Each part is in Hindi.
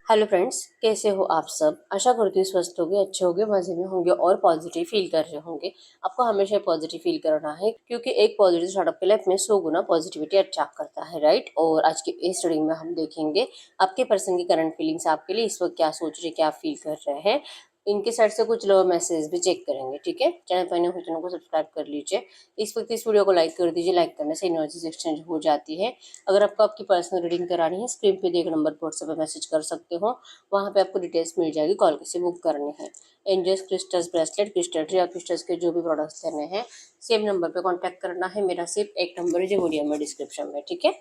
हेलो फ्रेंड्स, कैसे हो आप सब। आशा करती हूँ स्वस्थ होगे, अच्छे होगे, मजे में होंगे और पॉजिटिव फील कर रहे होंगे। आपको हमेशा पॉजिटिव फील करना है क्योंकि एक पॉजिटिव थॉट आपके लाइफ में 100 गुना पॉजिटिविटी अट्रैक्ट करता है, राइट। और आज की इस रीडिंग में हम देखेंगे आपके पर्सन की करंट फीलिंग्स आपके लिए इस वक्त क्या सोच रहे, क्या फील कर रहे हैं। इनके साइड से कुछ लो मैसेज भी चेक करेंगे, ठीक है। चैनल पर नए हो चैनल को सब्सक्राइब कर लीजिए। इस वक्त इस वीडियो को लाइक कर दीजिए। लाइक करने से एनर्जीज एक्सचेंज हो जाती है। अगर आपको आपकी पर्सनल रीडिंग करानी है, स्क्रीन पे दिए गए नंबर पर व्हाट्सएप पर मैसेज कर सकते हो। वहाँ पे आपको डिटेल्स मिल जाएगी, कॉल कैसे बुक करनी है। एंजल्स क्रिस्टल्स ब्रेसलेट क्रिस्टल या क्रिस्टल्स के जो भी प्रोडक्ट्स लेने हैं सेम नंबर पे कांटेक्ट करना है। मेरा सिर्फ एक नंबर है जो वीडियो में डिस्क्रिप्शन में, ठीक है।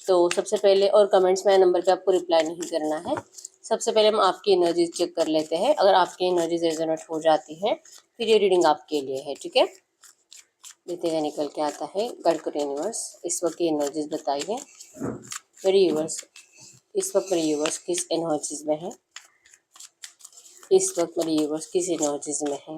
तो सबसे पहले और कमेंट्स में नंबर पे आपको रिप्लाई नहीं करना है। सबसे पहले हम आपकी एनर्जी चेक कर लेते हैं। अगर आपकी एनर्जी रेजोनेट हो जाती है फिर ये रीडिंग आपके लिए है, ठीक है। देखते हैं निकल के आता है। गाइड करो यूनिवर्स, इस वक्त की एनर्जीज बताइए मेरी यूनिवर्स। इस वक्त मेरी यूनिवर्स किस एनर्जीज में है, इस वक्त मेरे व्यूवर्स किस एनर्जीज में है,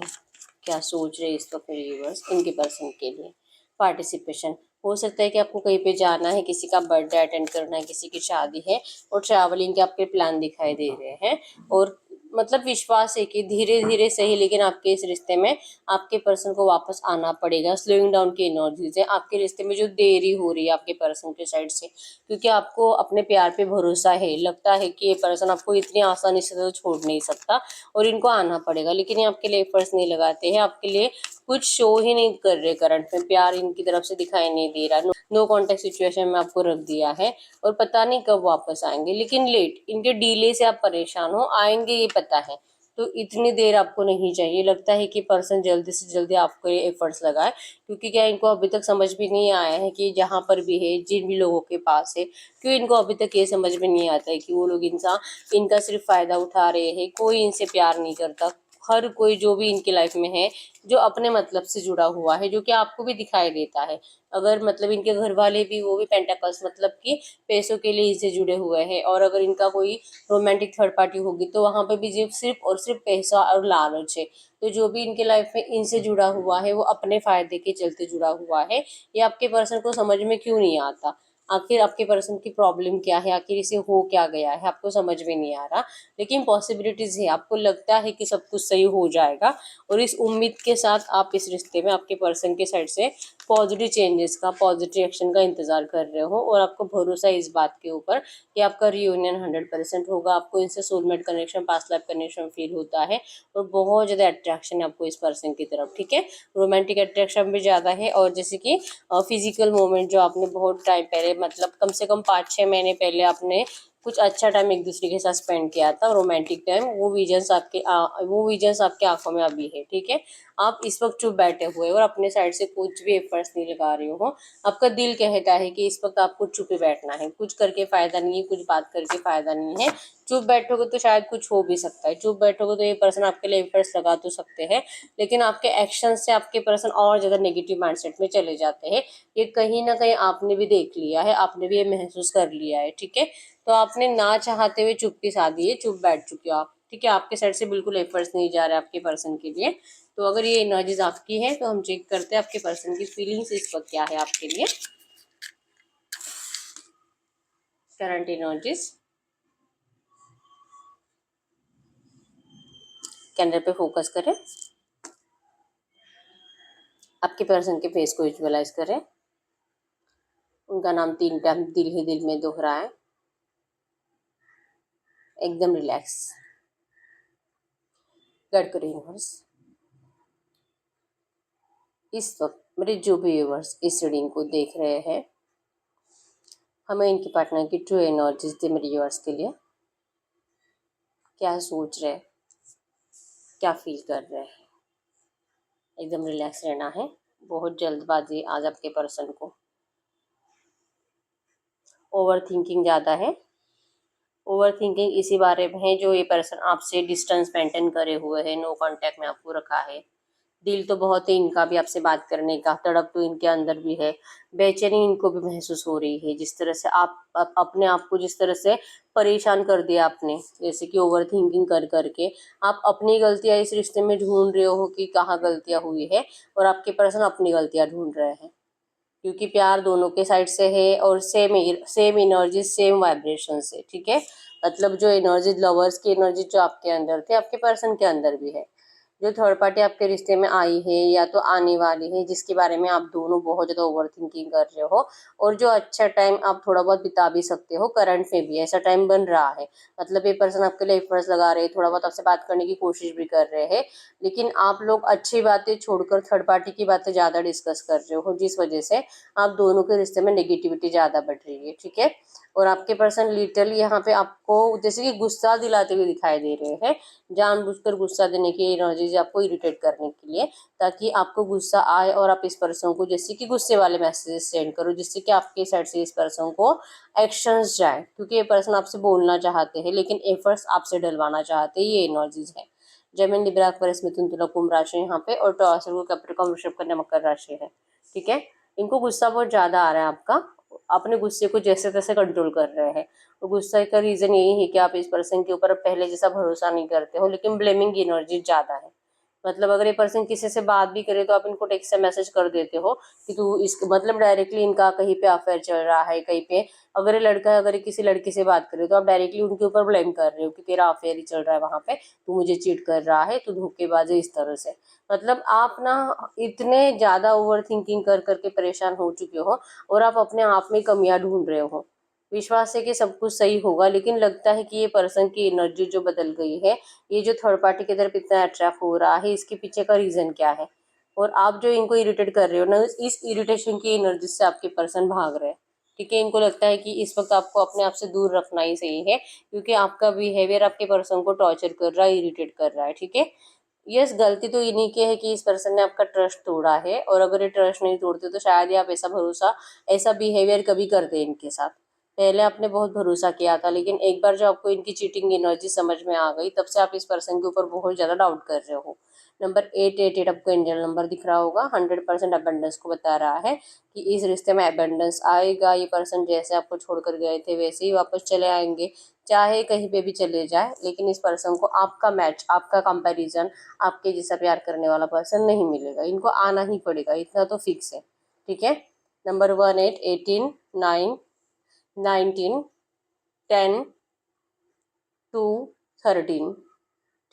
क्या सोच रहे हैं इस वक्त मेरे व्यूवर्स इनके पर्सन के लिए। पार्टिसिपेशन हो सकता है कि आपको कहीं पे जाना है, किसी का बर्थडे अटेंड करना है, किसी की शादी है और ट्रैवलिंग के आपके प्लान दिखाई दे रहे हैं। और मतलब विश्वास है कि धीरे धीरे सही लेकिन आपके इस रिश्ते में आपके पर्सन को वापस आना पड़ेगा। स्लोइंग डाउन की एनर्जीज है आपके रिश्ते में, जो देरी हो रही है आपके पर्सन के साइड से, क्योंकि आपको अपने प्यार पे भरोसा है। लगता है कि ये पर्सन आपको इतनी आसानी से तो छोड़ नहीं सकता और इनको आना पड़ेगा, लेकिन ये आपके लिए एफर्ट्स नहीं लगाते हैं, आपके लिए कुछ शो ही नहीं कर रहे। करंट में प्यार इनकी तरफ से दिखाई नहीं दे रहा। नो कॉन्टेक्ट सिचुएशन में आपको रख दिया है और पता नहीं कब वापस आएंगे, लेकिन लेट, इनके डीले से आप परेशान हो। आएंगे ये पता है, तो इतनी देर आपको नहीं चाहिए। लगता है कि पर्सन जल्दी से जल्दी आपको ये एफर्ट्स लगाए, क्योंकि क्या इनको अभी तक समझ भी नहीं आया है कि जहाँ पर भी है, जिन भी लोगों के पास है, क्यों इनको अभी तक ये समझ में नहीं आता है कि वो लोग इंसान इनका सिर्फ फायदा उठा रहे हैं। कोई इनसे प्यार नहीं करता। हर कोई जो भी इनकी लाइफ में है जो अपने मतलब से जुड़ा हुआ है, जो कि आपको भी दिखाई देता है। अगर मतलब इनके घर वाले भी, वो भी पेंटाकल्स मतलब कि पैसों के लिए इनसे जुड़े हुए हैं। और अगर इनका कोई रोमांटिक थर्ड पार्टी होगी तो वहां पे भी सिर्फ और सिर्फ पैसा और लालच है। तो जो भी इनके लाइफ में इनसे जुड़ा हुआ है वो अपने फायदे के चलते जुड़ा हुआ है। ये आपके पर्सन को समझ में क्यों नहीं आता, आखिर आपके पर्सन की प्रॉब्लम क्या है, आखिर इसे हो क्या गया है, आपको समझ में नहीं आ रहा। लेकिन पॉसिबिलिटीज है, आपको लगता है कि सब कुछ सही हो जाएगा और इस उम्मीद के साथ आप इस रिश्ते में आपके पर्सन के साइड से पॉजिटिव चेंजेस का, पॉजिटिव एक्शन का इंतजार कर रहे हो। और आपको भरोसा है इस बात के ऊपर कि आपका रियूनियन 100% होगा। आपको इनसे soulmate connection, past life connection feel होता है और बहुत ज़्यादा अट्रैक्शन है आपको इस पर्सन की तरफ, ठीक है। रोमांटिक अट्रैक्शन भी ज़्यादा है और जैसे कि फिजिकल मोमेंट जो आपने बहुत टाइम पहले, मतलब कम से कम 5-6 महीने पहले आपने कुछ अच्छा टाइम एक दूसरे के साथ स्पेंड किया था, रोमांटिक टाइम, वो विजन्स आपके आंखों में अभी है, ठीक है। आप इस वक्त चुप बैठे हुए हो और अपने साइड से कुछ भी एफर्ट्स नहीं लगा रहे हो। आपका दिल कहता है कि इस वक्त आपको चुप ही बैठना है, कुछ करके फायदा नहीं है, कुछ बात करके फायदा नहीं है। चुप बैठोगे तो शायद कुछ हो भी सकता है, चुप बैठोगे तो ये पर्सन आपके लिए एफर्ट्स लगा तो सकते हैं, लेकिन आपके एक्शन से आपके पर्सन और ज्यादा नेगेटिव माइंडसेट में चले जाते हैं। ये कहीं ना कहीं आपने भी देख लिया है, आपने भी ये महसूस कर लिया है, ठीक है। तो आपने ना चाहते हुए चुप्पी साधी है, चुप बैठ चुके हो आप, ठीक है। आपके साइड से बिल्कुल एफर्ट्स नहीं जा रहे आपके पर्सन के लिए। तो अगर ये एनर्जीज आपकी है तो हम चेक करते हैं आपके पर्सन की फीलिंग्स इस वक्त क्या है आपके लिए। करंट एनर्जीज कैंडल पे फोकस करें, आपके पर्सन के फेस को विजुअलाइज करें। उनका नाम 3 टाइम दिल ही दिल में दोहराएं। एकदम रिलैक्स। गाइड करें यूनिवर्स, इस वक्त मेरे जो भी व्यूवर्स इस रीडिंग को देख रहे हैं, हमें इनके पार्टनर की ट्रू एनर्जीज दे मेरे व्यूवर्स के लिए। क्या सोच रहे, क्या फील कर रहे हैं। एकदम रिलैक्स रहना है। बहुत जल्दबाजी आज आपके पर्सन को, ओवर थिंकिंग ज़्यादा है। ओवर थिंकिंग इसी बारे में है जो ये पर्सन आपसे डिस्टेंस मेंटेन करे हुए है, नो कांटेक्ट में आपको रखा है। दिल तो बहुत है इनका भी आपसे बात करने का, तड़प तो इनके अंदर भी है। बेचैनी इनको भी महसूस हो रही है, जिस तरह से आप अपने आप को जिस तरह से परेशान कर दिया आपने, जैसे कि ओवर थिंकिंग कर करके आप अपनी गलतियां इस रिश्ते में ढूंढ रहे हो कि कहाँ गलतियां हुई है, और आपके पर्सन अपनी गलतियां ढूंढ रहे हैं। क्योंकि प्यार दोनों के साइड से है और सेम एनर्जी, सेम वाइब्रेशन से, ठीक है। मतलब जो एनर्जी, लवर्स की एनर्जी जो आपके अंदर थी, आपके पर्सन के अंदर भी है। जो थर्ड पार्टी आपके रिश्ते में आई है या तो आने वाली है, जिसके बारे में आप दोनों बहुत ज़्यादा ओवर थिंकिंग कर रहे हो, और जो अच्छा टाइम आप थोड़ा बहुत बिता भी सकते हो, करंट में भी ऐसा टाइम बन रहा है। मतलब ये पर्सन आपके लिए एफर्ट्स लगा रहे हैं, थोड़ा बहुत आपसे बात करने की कोशिश भी कर रहे हैं, लेकिन आप लोग अच्छी बातें छोड़कर थर्ड पार्टी की बातें ज़्यादा डिस्कस कर रहे हो, जिस वजह से आप दोनों के रिश्ते में नेगेटिविटी ज़्यादा बढ़ रही है, ठीक है। और आपके पर्सन लिटरली यहाँ पे आपको जैसे कि गुस्सा दिलाते हुए दिखाई दे रहे हैं, जानबूझकर गुस्सा देने की एनर्जी आपको इरिटेट करने के लिए, ताकि आपको गुस्सा आए और आप इस पर्सन को जैसे कि गुस्से वाले मैसेजेस सेंड करो, जिससे कि आपके साइड से इस पर्सन को एक्शंस जाए, क्योंकि ये पर्सन आपसे बोलना चाहते हैं लेकिन एफर्ट्स आपसे डलवाना चाहते हैं, ये एनर्जीज है। जेमिनी, लिब्रा, एक्वेरियस, मिथुन, तुला, कुंभ राशि यहाँ पे, और टॉरस, कैप्रिकॉर्न, वृषभ, कन्या, मकर राशि है, ठीक है। इनको गुस्सा बहुत ज्यादा आ रहा है आपका, अपने गुस्से को जैसे तैसे कंट्रोल कर रहे हैं। और गुस्से का रीजन यही है कि आप इस पर्सन के ऊपर पहले जैसा भरोसा नहीं करते हो, लेकिन ब्लेमिंग एनर्जी ज्यादा है। मतलब अगर ये पर्सन किसी से बात भी करे तो आप इनको टेक्स्ट से मैसेज कर देते हो कि तू इस, मतलब डायरेक्टली इनका कहीं पे अफेयर चल रहा है, कहीं पे अगर ये लड़का है, अगर ये किसी लड़की से बात करे तो आप डायरेक्टली उनके ऊपर ब्लेम कर रहे हो कि तेरा अफेयर ही चल रहा है वहां पे, तू मुझे चीट कर रहा है, तू धोखेबाज है, इस तरह से। मतलब आप ना इतने ज्यादा ओवर थिंकिंग कर करके परेशान हो चुके हो, और आप अपने आप में कमियां ढूंढ रहे हो। विश्वास है कि सब कुछ सही होगा, लेकिन लगता है कि ये पर्सन की एनर्जी जो बदल गई है, ये जो थर्ड पार्टी की तरफ इतना अट्रैक्ट हो रहा है, इसके पीछे का रीजन क्या है। और आप जो इनको इरिटेट कर रहे हो ना, इस इरिटेशन की एनर्जी से आपके पर्सन भाग रहे हैं, ठीक है। इनको लगता है कि इस वक्त आपको अपने आप से दूर रखना ही सही है, क्योंकि आपका बिहेवियर आपके पर्सन को टॉर्चर कर रहा है, इरिटेट कर रहा है, ठीक है। यस, गलती तो इन्हीं की है कि इस पर्सन ने आपका ट्रस्ट तोड़ा है, और अगर ये ट्रस्ट नहीं तोड़ते तो शायद ही आप ऐसा भरोसा, ऐसा बिहेवियर कभी करते इनके साथ। पहले आपने बहुत भरोसा किया था, लेकिन एक बार जो आपको इनकी चीटिंग एनर्जी समझ में आ गई, तब से आप इस पर्सन के ऊपर बहुत ज्यादा डाउट कर रहे हो। नंबर 888 आपको एंजल नंबर दिख रहा होगा, 100% अबंडेंस को बता रहा है कि इस रिश्ते में अबंडेंस आएगा। ये पर्सन जैसे आपको छोड़कर गए थे वैसे ही वापस चले आएंगे, चाहे कहीं पे भी चले जाए, लेकिन इस पर्सन को आपका मैच, आपका कंपैरिजन, आपके जैसा प्यार करने वाला पर्सन नहीं मिलेगा। इनको आना ही पड़ेगा, इतना तो फिक्स है, ठीक है। नंबर 18, 18, 9, 19, 10, 2, 13,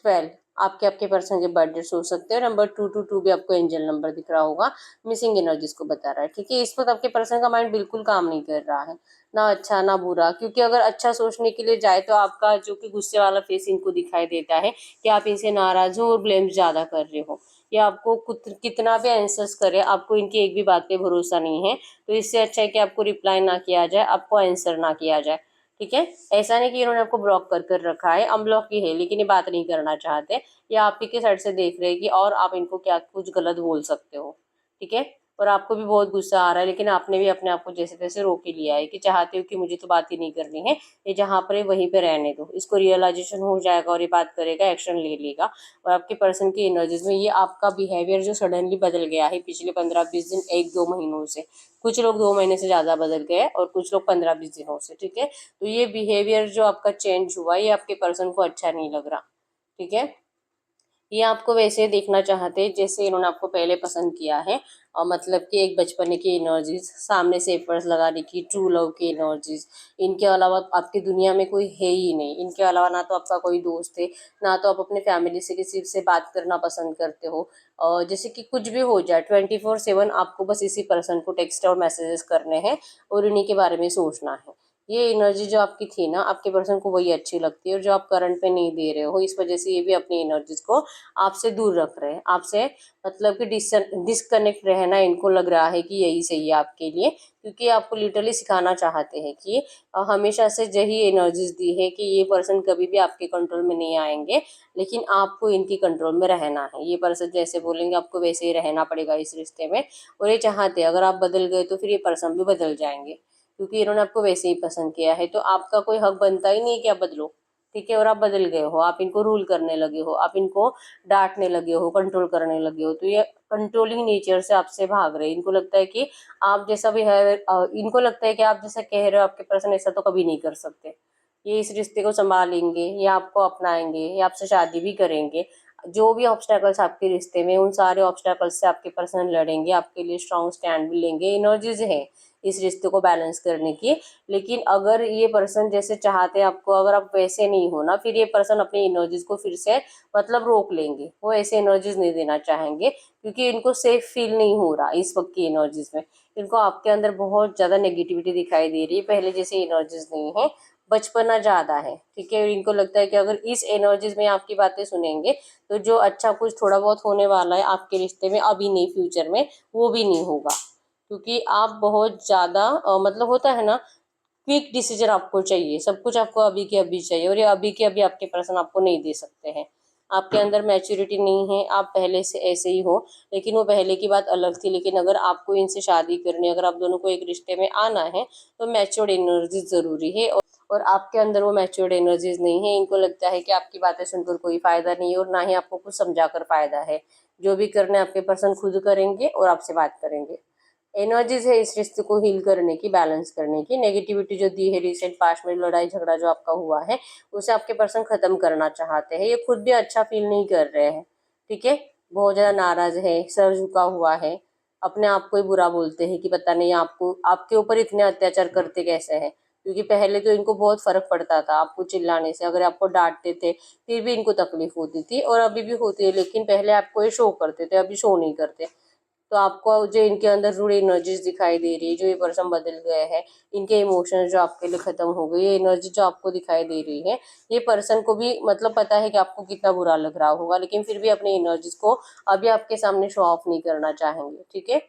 12 आपके आपके पर्सन के बर्थडे हो सकते हैं। नंबर 222 भी आपको एंजल नंबर दिख रहा होगा, मिसिंग एनर्जीज को बता रहा है, ठीक है। इस वक्त आपके पर्सन का माइंड बिल्कुल काम नहीं कर रहा है, ना अच्छा ना बुरा, क्योंकि अगर अच्छा सोचने के लिए जाए तो आपका जो कि गुस्से वाला फेस इनको दिखाई देता है कि आप इनसे नाराज हो और ब्लेम ज्यादा कर रहे हो, या आपको कितना भी आंसर्स करे, आपको इनकी एक भी बात पे भरोसा नहीं है। तो इससे अच्छा है कि आपको रिप्लाई ना किया जाए, आपको आंसर ना किया जाए, ठीक है। ऐसा नहीं कि इन्होंने आपको ब्लॉक कर रखा है, अनब्लॉक ही है, लेकिन ये बात नहीं करना चाहते, या आप ही के साइड से देख रहे हैं कि और आप इनको क्या कुछ गलत बोल सकते हो, ठीक है। और आपको भी बहुत गुस्सा आ रहा है, लेकिन आपने भी अपने आप को जैसे तैसे रोक ही लिया है कि चाहते हो कि मुझे तो बात ही नहीं करनी है, ये जहाँ पर है वहीं पे रहने दो। इसको रियलाइजेशन हो जाएगा और ये बात करेगा, एक्शन ले लेगा। और आपके पर्सन की एनर्जीज में ये आपका बिहेवियर जो सडनली बदल गया है पिछले 15-20 दिन, 1-2 महीनों से, कुछ लोग 2 महीने से ज्यादा बदल गए और कुछ लोग 15-20 दिनों से, ठीक है। तो ये बिहेवियर जो आपका चेंज हुआ, ये आपके पर्सन को अच्छा नहीं लग रहा, ठीक है। ये आपको वैसे देखना चाहते हैं जैसे इन्होंने आपको पहले पसंद किया है, और मतलब कि एक बचपने की एनर्जीज, सामने से एफर्ट्स लगाने की, ट्रू लव की एनर्जीज, इनके अलावा आपकी दुनिया में कोई है ही नहीं। इनके अलावा ना तो आपका कोई दोस्त है, ना तो आप अपने फैमिली से किसी से बात करना पसंद करते हो। और जैसे कि कुछ भी हो जाए 24/7 आपको बस इसी पर्सन को टेक्स्ट और मैसेजेस करने हैं, और इन्हीं के बारे में सोचना है। ये एनर्जी जो आपकी थी ना, आपके पर्सन को वही अच्छी लगती है, और जो आप करंट पे नहीं दे रहे हो, इस वजह से ये भी अपनी एनर्जीज को आपसे दूर रख रहे हैं, आपसे मतलब कि डिस्कनेक्ट रहना इनको लग रहा है कि यही सही है आपके लिए, क्योंकि आपको लिटरली सिखाना चाहते हैं कि हमेशा से यही एनर्जीज दी है कि ये पर्सन कभी भी आपके कंट्रोल में नहीं आएंगे, लेकिन आपको इनकी कंट्रोल में रहना है। ये पर्सन जैसे बोलेंगे आपको वैसे ही रहना पड़ेगा इस रिश्ते में, और ये चाहते हैं अगर आप बदल गए तो फिर ये पर्सन भी बदल जाएंगे, क्योंकि इन्होंने आपको वैसे ही पसंद किया है। तो आपका कोई हक बनता ही नहीं है कि आप बदलो, ठीक है। और आप बदल गए हो, आप इनको रूल करने लगे हो, आप इनको डांटने लगे हो, कंट्रोल करने लगे हो। तो ये कंट्रोलिंग नेचर से आपसे भाग रहे हैं। इनको लगता है कि आप जैसा भी है, इनको लगता है कि आप जैसा कह रहे हो आपके पर्सन ऐसा तो कभी नहीं कर सकते। ये इस रिश्ते को संभालेंगे, ये आपको अपनाएंगे, ये आपसे शादी भी करेंगे। जो भी ऑब्स्टेकल्स आपके रिश्ते में, उन सारे ऑब्स्टेकल्स से आपके पर्सन लड़ेंगे, आपके लिए स्ट्रॉन्ग स्टैंड भी लेंगे। एनर्जीज है, इस रिश्ते को बैलेंस करने की। लेकिन अगर ये पर्सन जैसे चाहते हैं आपको, अगर आप वैसे नहीं हो ना, फिर ये पर्सन अपनी एनर्जीज को फिर से मतलब रोक लेंगे। वो ऐसे एनर्जीज नहीं देना चाहेंगे क्योंकि इनको सेफ फील नहीं हो रहा इस वक्त की एनर्जीज में। इनको आपके अंदर बहुत ज़्यादा नेगेटिविटी दिखाई दे रही है, पहले जैसे एनर्जीज नहीं है, बचपना ज़्यादा है। ठीक है, इनको लगता है कि अगर इस एनर्जीज में आपकी बातें सुनेंगे तो जो अच्छा कुछ थोड़ा बहुत होने वाला है आपके रिश्ते में, अभी नहीं फ्यूचर में, वो भी नहीं होगा। क्योंकि आप बहुत ज़्यादा मतलब होता है ना, क्विक डिसीजन आपको चाहिए, सब कुछ आपको अभी के अभी चाहिए, और ये अभी के अभी आपके पर्सन आपको नहीं दे सकते हैं। आपके अंदर मैच्योरिटी नहीं है, आप पहले से ऐसे ही हो। लेकिन वो पहले की बात अलग थी। लेकिन अगर आपको इनसे शादी करनी, अगर आप दोनों को एक रिश्ते में आना है, तो मैच्योर्ड एनर्जी ज़रूरी है। और आपके अंदर वो मैच्योर्ड एनर्जीज नहीं है। इनको लगता है कि आपकी बातें सुनकर कोई फ़ायदा नहीं है, और ना ही आपको कुछ समझा कर फ़ायदा है। जो भी करना है आपके पर्सन खुद करेंगे और आपसे बात करेंगे। एनर्जीज है इस रिश्ते को हील करने की, बैलेंस करने की। नेगेटिविटी जो दी है रिसेंट पास्ट में, लड़ाई झगड़ा जो आपका हुआ है, उसे आपके पर्सन खत्म करना चाहते हैं। ये खुद भी अच्छा फील नहीं कर रहे हैं। ठीक है, बहुत ज़्यादा नाराज है, सर झुका हुआ है, अपने आप को ही बुरा बोलते हैं कि पता नहीं आपको, आपके ऊपर इतने अत्याचार करते कैसे हैं। क्योंकि पहले तो इनको बहुत फर्क पड़ता था आपको चिल्लाने से, अगर आपको डांटते थे फिर भी इनको तकलीफ होती थी, और अभी भी होती है। लेकिन पहले आपको ये शो करते थे, अभी शो नहीं करते। तो आपको जो इनके अंदर रूढ़ एनर्जीज दिखाई दे रही है, जो ये पर्सन बदल गए हैं, इनके इमोशंस जो आपके लिए खत्म हो गए, ये एनर्जी जो आपको दिखाई दे रही है, ये पर्सन को भी मतलब पता है कि आपको कितना बुरा लग रहा होगा, लेकिन फिर भी अपनी एनर्जीज को अभी आपके सामने शो ऑफ नहीं करना चाहेंगे। ठीक है,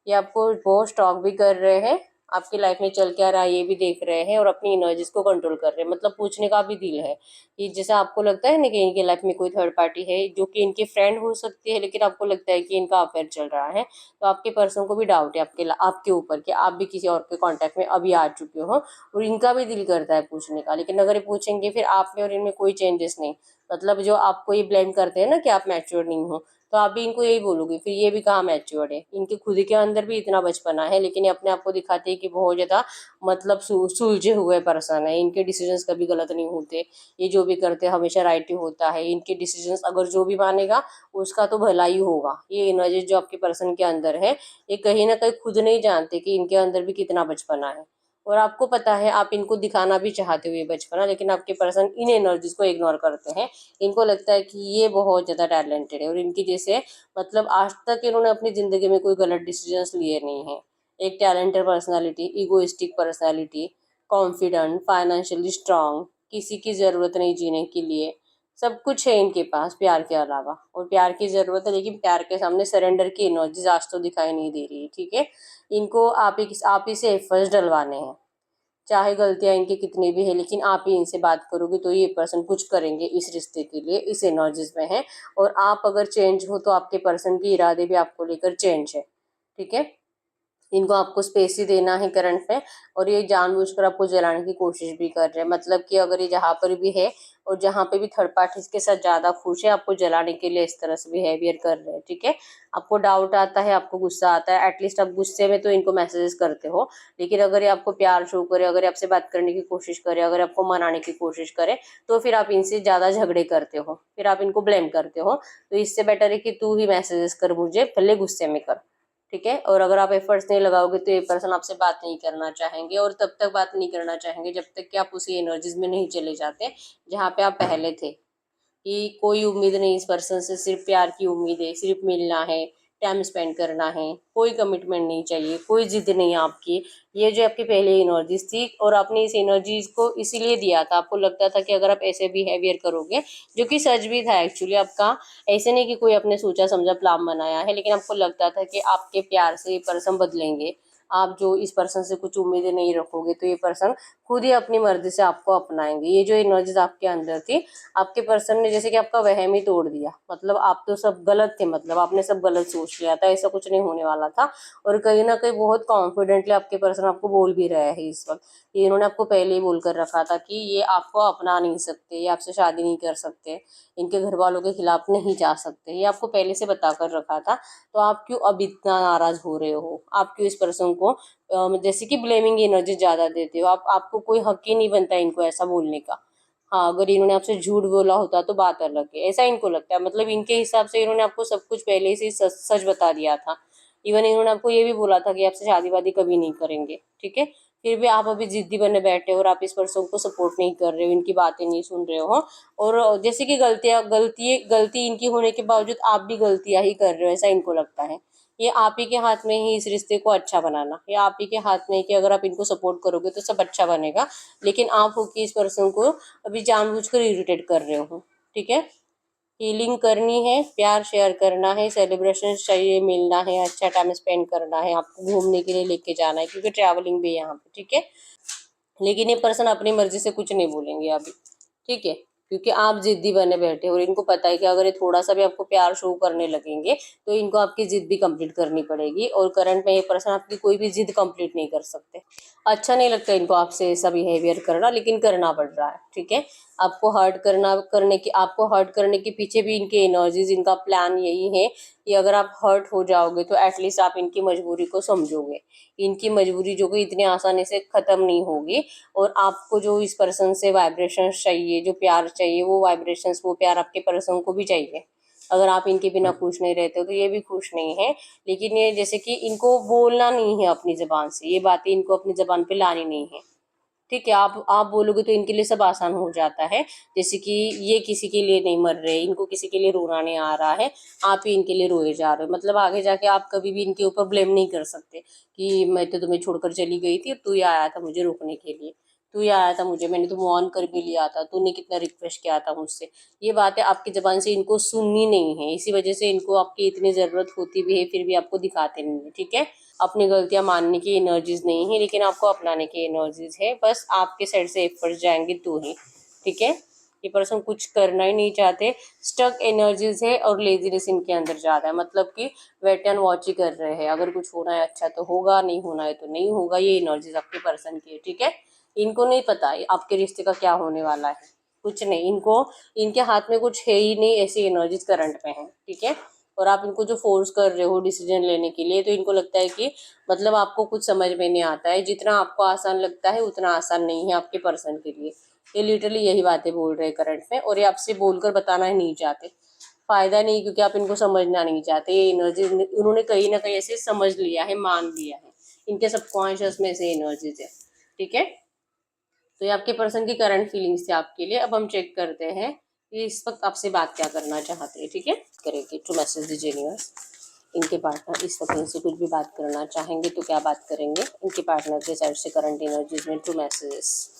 ये आपको बहुत स्टॉक भी कर रहे हैं, आपकी लाइफ में चल क्या रहा है ये भी देख रहे हैं, और अपनी एनर्जीज को कंट्रोल कर रहे हैं। मतलब पूछने का भी दिल है कि जैसे आपको लगता है ना कि इनकी लाइफ में कोई थर्ड पार्टी है जो कि इनकी फ्रेंड हो सकती है, लेकिन आपको लगता है कि इनका अफेयर चल रहा है। तो आपके पर्सन को भी डाउट है आपके ऊपर कि आप भी किसी और के कांटेक्ट में अभी आ चुके हो, और इनका भी दिल करता है पूछने का। लेकिन अगर ये पूछेंगे फिर आप में और इनमें कोई चेंजेस नहीं, मतलब जो आपको ये ब्लेम करते हैं ना कि आप मैच्योर नहीं हो, तो आप भी इनको यही बोलोगे, फिर ये भी कहाँ मैच्योर है। इनके खुद के अंदर भी इतना बचपना है, लेकिन ये अपने आप को दिखाते हैं कि बहुत ज़्यादा मतलब सुलझे हुए पर्सन है। इनके डिसीजंस कभी गलत नहीं होते, ये जो भी करते हैं हमेशा राइट ही होता है। इनके डिसीजंस अगर जो भी मानेगा उसका तो भला ही होगा। ये एनर्जी जो आपके पर्सन के अंदर है, ये कहीं ना कहीं खुद नहीं जानते कि इनके अंदर भी कितना बचपना है। और आपको पता है, आप इनको दिखाना भी चाहते हो ये बचपना, लेकिन आपके पर्सन इन एनर्जीज को इग्नोर करते हैं। इनको लगता है कि ये बहुत ज़्यादा टैलेंटेड है, और इनकी जैसे मतलब आज तक इन्होंने अपनी ज़िंदगी में कोई गलत डिसीजंस लिए नहीं हैं। एक talented personality, egoistic personality, confident, financially strong, किसी की ज़रूरत नहीं जीने के लिए, सब कुछ है इनके पास प्यार के अलावा। और प्यार की ज़रूरत है, लेकिन प्यार के सामने सरेंडर की एनर्जीज आज तो दिखाई नहीं दे रही है। ठीक है, इनको आप ही से एफर्ट्स डलवाने हैं, चाहे गलतियां इनकी कितनी भी है, लेकिन आप ही इनसे बात करोगे तो ये पर्सन कुछ करेंगे इस रिश्ते के लिए, इस एनर्जीज में है। और आप अगर चेंज हो तो आपके पर्सन के इरादे भी आपको लेकर चेंज है। ठीक है, इनको आपको स्पेस ही देना है करंट में, और ये जानबूझकर आपको जलाने की कोशिश भी कर रहे हैं। मतलब कि अगर ये जहाँ पर भी है और जहाँ पे भी थर्ड पार्टी के साथ ज़्यादा खुश है, आपको जलाने के लिए इस तरह से बिहेवियर कर रहे हैं। ठीक है, आपको डाउट आता है, आपको गुस्सा आता है, एटलीस्ट आप गुस्से में तो इनको मैसेजेस करते हो। लेकिन अगर ये आपको प्यार शो करे, अगर ये आपसे बात करने की कोशिश करे, अगर आपको मनाने की कोशिश करे, तो फिर आप इनसे ज़्यादा झगड़े करते हो, फिर आप इनको ब्लेम करते हो। तो इससे बेटर है कि तू ही मैसेजेस कर मुझे, भले गुस्से में कर। ठीक है, और अगर आप एफर्ट्स नहीं लगाओगे तो ये पर्सन आपसे बात नहीं करना चाहेंगे, और तब तक बात नहीं करना चाहेंगे जब तक कि आप उसी एनर्जीज में नहीं चले जाते जहाँ पे आप पहले थे। कि कोई उम्मीद नहीं इस पर्सन से, सिर्फ प्यार की उम्मीद है, सिर्फ मिलना है, टाइम स्पेंड करना है, कोई कमिटमेंट नहीं चाहिए, कोई जिद नहीं है आपकी। ये जो आपकी पहले एनर्जीज थी, और आपने इस एनर्जीज को इसीलिए दिया था, आपको लगता था कि अगर आप ऐसे बिहेवियर करोगे, जो कि सच भी था एक्चुअली आपका, ऐसे नहीं कि कोई आपने सोचा समझा प्लान बनाया है, लेकिन आपको लगता था कि आपके प्यार से ये पर्सन बदलेंगे। आप जो इस पर्सन से कुछ उम्मीदें नहीं रखोगे तो ये पर्सन खुद ही अपनी मर्जी से आपको अपनाएंगे। ये जो एनर्जीज आपके अंदर थी, आपके पर्सन ने जैसे कि आपका वहम ही तोड़ दिया। मतलब आप तो सब गलत थे, मतलब आपने सब गलत सोच लिया था, ऐसा कुछ नहीं होने वाला था। और कहीं ना कहीं बहुत कॉन्फिडेंटली आपके पर्सन आपको बोल भी रहा है इस वक्त। ये इन्होंने आपको पहले ही बोल कर रखा था कि ये आपको अपना नहीं सकते, ये आपसे शादी नहीं कर सकते, इनके घर वालों के खिलाफ नहीं जा सकते, ये आपको पहले से बता कर रखा था। तो आप क्यों अब इतना नाराज हो रहे हो, आप क्यों इस पर्सन को जैसे कि ब्लेमिंग एनर्जी ज्यादा देते हो। आपको कोई हक ही नहीं बनता इनको ऐसा बोलने का। हाँ, अगर इन्होंने आपसे झूठ बोला होता तो बात अलग है, ऐसा इनको लगता है। मतलब इनके हिसाब से इन्होंने आपको सब कुछ पहले से ही सच सच बता दिया था। इवन इन्होंने आपको ये भी बोला था कि आपसे शादी वादी कभी नहीं करेंगे, ठीक है। फिर भी आप अभी जिद्दी बने बैठे हो और आप इस पर्सन को सपोर्ट नहीं कर रहे हो, इनकी बातें नहीं सुन रहे हो। और जैसे कि गलती इनकी होने के बावजूद आप भी गलतियां ही कर रहे हो, ऐसा इनको लगता है। ये आप ही के हाथ में ही इस रिश्ते को अच्छा बनाना, ये आप ही के हाथ में है कि अगर आप इनको सपोर्ट करोगे तो सब अच्छा बनेगा। लेकिन आप हो कि इस पर्सन को अभी जानबूझकर इरिटेट कर रहे हो, ठीक है। हीलिंग करनी है, प्यार शेयर करना है, सेलिब्रेशन चाहिए, मिलना है, अच्छा टाइम स्पेंड करना है, आपको घूमने के लिए लेके जाना है क्योंकि ट्रैवलिंग भी है यहाँ पे, ठीक है। लेकिन ये पर्सन अपनी मर्जी से कुछ नहीं बोलेंगे अभी, ठीक है। क्योंकि आप जिद्दी बने बैठे हो और इनको पता है कि अगर ये थोड़ा सा भी आपको प्यार शो करने लगेंगे तो इनको आपकी जिद भी कंप्लीट करनी पड़ेगी। और करंट में ये पर्सन आपकी कोई भी जिद कंप्लीट नहीं कर सकते। अच्छा नहीं लगता इनको आपसे ऐसा बिहेवियर करना, लेकिन करना पड़ रहा है, ठीक है। आपको हर्ट करने के पीछे भी इनके एनर्जीज, इनका प्लान यही है कि अगर आप हर्ट हो जाओगे तो एटलीस्ट आप इनकी मजबूरी को समझोगे। इनकी मजबूरी जो कि इतनी आसानी से खत्म नहीं होगी। और आपको जो इस पर्सन से वाइब्रेशंस चाहिए, जो प्यार चाहिए, वो वाइब्रेशंस, वो प्यार आपके पर्सन को भी चाहिए। अगर आप इनके बिना खुश नहीं रहते हो तो ये भी खुश नहीं है। लेकिन ये जैसे कि इनको बोलना नहीं है अपनी जबान से, ये बातें इनको अपनी जबान पे लानी नहीं है, ठीक है। आप बोलोगे तो इनके लिए सब आसान हो जाता है। जैसे कि ये किसी के लिए नहीं मर रहे, इनको किसी के लिए रोना नहीं आ रहा है, आप ही इनके लिए रोए जा रहे हो। मतलब आगे जाके आप कभी भी इनके ऊपर ब्लेम नहीं कर सकते कि मैं तो तुम्हें छोड़कर चली गई थी, तू ही आया था मुझे रोकने के लिए, तू ही आया था मुझे, मैंने तो मूव ऑन कर भी लिया था, तूने कितना रिक्वेस्ट किया था मुझसे। ये बातें आपकी जबान से इनको सुननी नहीं है। इसी वजह से इनको आपकी इतनी ज़रूरत होती भी है फिर भी आपको दिखाते नहीं है, ठीक है। अपनी गलतियां मानने की एनर्जीज नहीं है, लेकिन आपको अपनाने की एनर्जीज है। बस आपके साइड से एफर्ट्स जाएंगे तो ही, ठीक है। ये पर्सन कुछ करना ही नहीं चाहते, स्टक एनर्जीज है और लेजीनेस इनके अंदर ज़्यादा है। मतलब कि वेट एंड वॉच ही कर रहे हैं, अगर कुछ होना है अच्छा तो होगा, नहीं होना है तो नहीं होगा। ये एनर्जीज आपके पर्सन की है, ठीक है। इनको नहीं पता आपके रिश्ते का क्या होने वाला है, कुछ नहीं। इनको इनके हाथ में कुछ है ही नहीं, ऐसी एनर्जीज करंट में है, ठीक है। और आप इनको जो फोर्स कर रहे हो डिसीजन लेने के लिए, तो इनको लगता है कि मतलब आपको कुछ समझ में नहीं आता है, जितना आपको आसान लगता है उतना आसान नहीं है आपके पर्सन के लिए। ये लिटरली यही बातें बोल रहे हैं करंट में, और ये आपसे बोलकर बताना ही नहीं चाहते। फायदा नहीं, क्योंकि आप इनको समझना नहीं चाहते। ये एनर्जी उन्होंने कहीं ना कहीं ऐसे समझ लिया है, मान लिया है, इनके सबकॉन्शियस में से एनर्जीज है, ठीक है। तो ये आपके पर्सन की करंट फीलिंग्स थी आपके लिए। अब हम चेक करते हैं कि इस वक्त आपसे बात क्या करना चाहते हैं, ठीक है। करेंगे टू मैसेज दीजिए यूनिवर्स। इनके पार्टनर इस वक्त इनसे कुछ भी बात करना चाहेंगे तो क्या बात करेंगे इनके पार्टनर के साइड से करंट एनर्जीज में टू मैसेजेस।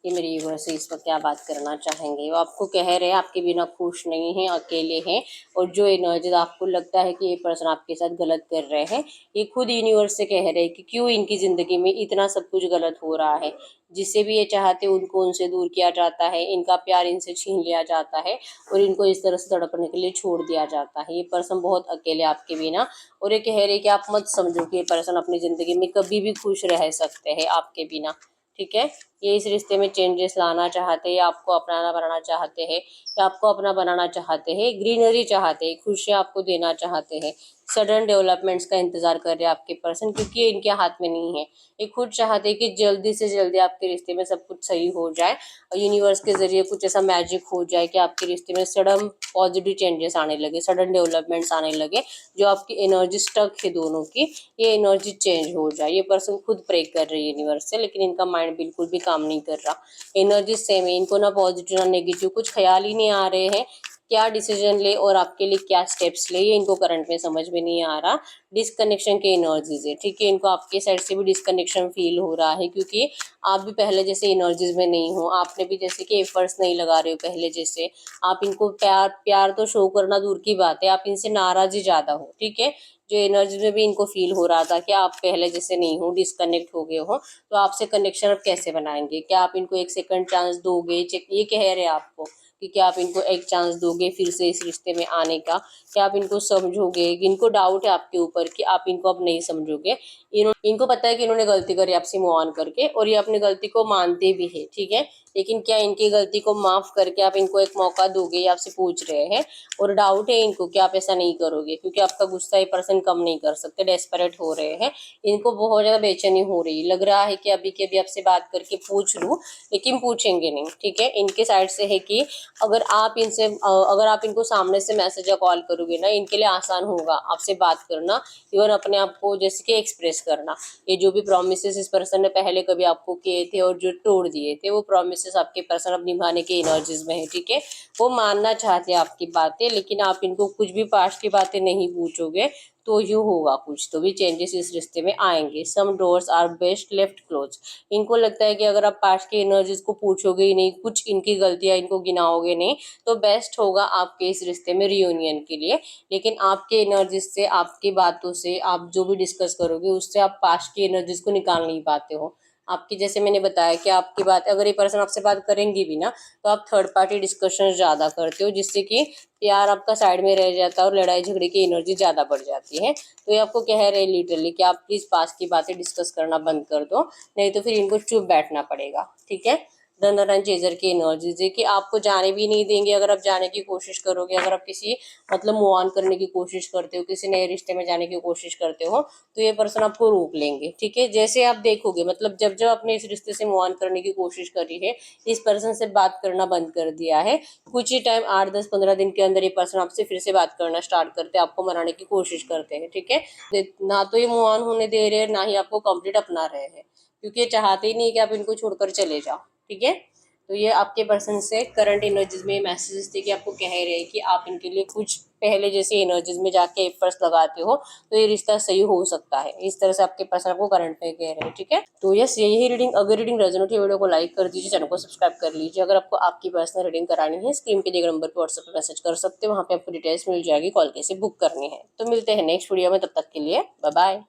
ये मेरे यूनिवर्स से इस वक्त क्या बात करना चाहेंगे। वो आपको कह रहे हैं आपके बिना खुश नहीं हैं, अकेले हैं। और जो एनर्जीज आपको लगता है कि ये पर्सन आपके साथ गलत कर रहे हैं, ये खुद यूनिवर्स से कह रहे हैं कि क्यों इनकी ज़िंदगी में इतना सब कुछ गलत हो रहा है। जिससे भी ये चाहते उनको उनसे दूर किया जाता है, इनका प्यार इनसे छीन लिया जाता है और इनको इस तरह से तड़पने के लिए छोड़ दिया जाता है। ये पर्सन बहुत अकेले आपके बिना। और ये कह रहे हैं कि आप मत समझो कि ये पर्सन अपनी ज़िंदगी में कभी भी खुश रह सकते हैं आपके बिना, ठीक है। ये इस रिश्ते में चेंजेस लाना चाहते हैं, आपको अपनाना बनाना चाहते हैं, या आपको अपना बनाना चाहते हैं, ग्रीनरी चाहते हैं, खुशियाँ आपको देना चाहते हैं। सडन डेवलपमेंट्स का इंतजार कर रहे हैं आपके पर्सन, क्योंकि ये इनके हाथ में नहीं है। ये खुद चाहते हैं कि जल्दी से जल्दी आपके रिश्ते में सब कुछ सही हो जाए और यूनिवर्स के जरिए कुछ ऐसा मैजिक हो जाए कि आपके रिश्ते में सडन पॉजिटिव चेंजेस आने लगे, सडन डेवलपमेंट्स आने लगे। जो आपकी एनर्जी स्टक है दोनों की, ये एनर्जी चेंज हो जाए। ये पर्सन खुद प्रे कर रही है यूनिवर्स से, लेकिन इनका माइंड बिल्कुल भी काम नहीं कर रहा। एनर्जी सेम है, इनको ना पॉजिटिव ना नेगेटिव कुछ ख्याल ही नहीं आ रहे हैं। क्या डिसीजन ले और आपके लिए क्या स्टेप्स ले, ये इनको करंट में समझ में नहीं आ रहा। डिसकनेक्शन के एनर्जीज है, ठीक है। इनको आपके साइड से भी डिसकनेक्शन फील हो रहा है, क्योंकि आप भी पहले जैसे एनर्जीज में नहीं हो। आपने भी जैसे कि एफर्ट्स नहीं लगा रहे हो पहले जैसे। आप इनको प्यार प्यार तो शो करना दूर की बात है, आप इनसे नाराज ही ज़्यादा हो, ठीक है। जो एनर्जी में भी इनको फील हो रहा था कि आप पहले जैसे नहीं हो, डिसकनेक्ट हो गए हो, तो आपसे कनेक्शन अब कैसे बनाएंगे। क्या आप इनको एक सेकंड चांस दोगे, ये कह रहे हैं आपको कि क्या आप इनको एक चांस दोगे फिर से इस रिश्ते में आने का। क्या आप इनको समझोगे। इनको डाउट है आपके ऊपर कि आप इनको अब नहीं समझोगे। इनको पता है कि इन्होंने गलती करी आपसे मूव ऑन करके, और ये अपनी गलती को मानते भी है, ठीक है। लेकिन क्या इनकी गलती को माफ करके आप इनको एक मौका दोगे, ये आपसे पूछ रहे हैं। और डाउट है इनको कि आप ऐसा नहीं करोगे, क्योंकि आपका गुस्सा ये पर्सन कम नहीं कर सकते, डेस्परेट हो रहे हैं। इनको बहुत ज्यादा बेचैनी हो रही है, लग रहा है कि अभी के अभी आपसे बात करके पूछ लूं, लेकिन पूछेंगे नहीं। ठीक है, इनके साइड से है कि अगर आप इनको सामने से मैसेज या कॉल करोगे ना, इनके लिए आसान होगा आपसे बात करना, इवन अपने आप को जैसे कि एक्सप्रेस करना। ये जो भी प्रोमिसेस इस पर्सन ने पहले कभी आपको किए थे और जो तोड़ दिए थे, वो प्रोमिसेस आपके पर्सन अब निभाने के एनर्जीज में है। ठीक है, वो मानना चाहते हैं आपकी बातें, लेकिन आप इनको कुछ भी पास्ट की बातें नहीं पूछोगे तो ये होगा, कुछ तो भी चेंजेस इस रिश्ते में आएंगे। Some doors are best left close. इनको लगता है कि अगर आप पास्ट की एनर्जीज को पूछोगे ही नहीं, कुछ इनकी गलतियां इनको गिनाओगे नहीं, तो बेस्ट होगा आपके इस रिश्ते में रियूनियन के लिए। लेकिन आपके एनर्जीज से, आपकी बातों से, आप जो भी डिस्कस करोगे उससे आप पास्ट की एनर्जीज को निकाल नहीं पाते हो। आपकी, जैसे मैंने बताया कि आपकी बात, अगर ये पर्सन आपसे बात करेंगी भी ना, तो आप थर्ड पार्टी डिस्कशन ज्यादा करते हो, जिससे कि प्यार आपका साइड में रह जाता है और लड़ाई झगड़े की एनर्जी ज्यादा बढ़ जाती है। तो ये आपको कह रहे हैं लिटरली कि आप प्लीज पास की बातें डिस्कस करना बंद कर दो, नहीं तो फिर इनको चुप बैठना पड़ेगा। ठीक है, धन चेजर की एनर्जीज है कि आपको जाने भी नहीं देंगे। अगर आप जाने की कोशिश करोगे, अगर आप किसी मतलब मूव ऑन करने की कोशिश करते हो, किसी नए रिश्ते में जाने की कोशिश करते हो, तो ये पर्सन आपको रोक लेंगे। ठीक है, जैसे आप देखोगे, मतलब जब जब आपने इस रिश्ते से मूव ऑन करने की कोशिश करी है, इस पर्सन से बात करना बंद कर दिया है, कुछ ही टाइम 8 10 15 दिन के अंदर ये पर्सन आपसे फिर से बात करना स्टार्ट करते हैं, आपको मनाने की कोशिश करते हैं। ठीक है, ना तो ये मूव ऑन होने दे रहे हैं, ना ही आपको कंप्लीट अपना रहे हैं, क्योंकि ये चाहते ही नहीं कि आप इनको छोड़कर चले जाओ। ठीक है, तो ये आपके पर्सन से करंट एनर्जीज में मैसेजेस थे कि आपको कह रहे हैं कि आप इनके लिए कुछ पहले जैसे एनर्जीज में जाके एफर्ट्स लगाते हो, तो ये रिश्ता सही हो सकता है। इस तरह से आपके पर्सन आपको करंट में कह रहे हैं। ठीक है, तो यस, यही रीडिंग, अगर रीडिंग रेजोनेट है वीडियो को लाइक कर दीजिए, चैनल को सब्सक्राइब कर लीजिए। अगर आपको आपकी पर्सनल रीडिंग करानी है, स्क्रीन पे दिए गए नंबर पर व्हाट्सएप पे मैसेज कर सकते हो, वहाँ पे आपको डिटेल्स मिल जाएगी, कॉल कैसे बुक करनी है। तो मिलते हैं नेक्स्ट वीडियो में, तब तक के लिए बाय बाय।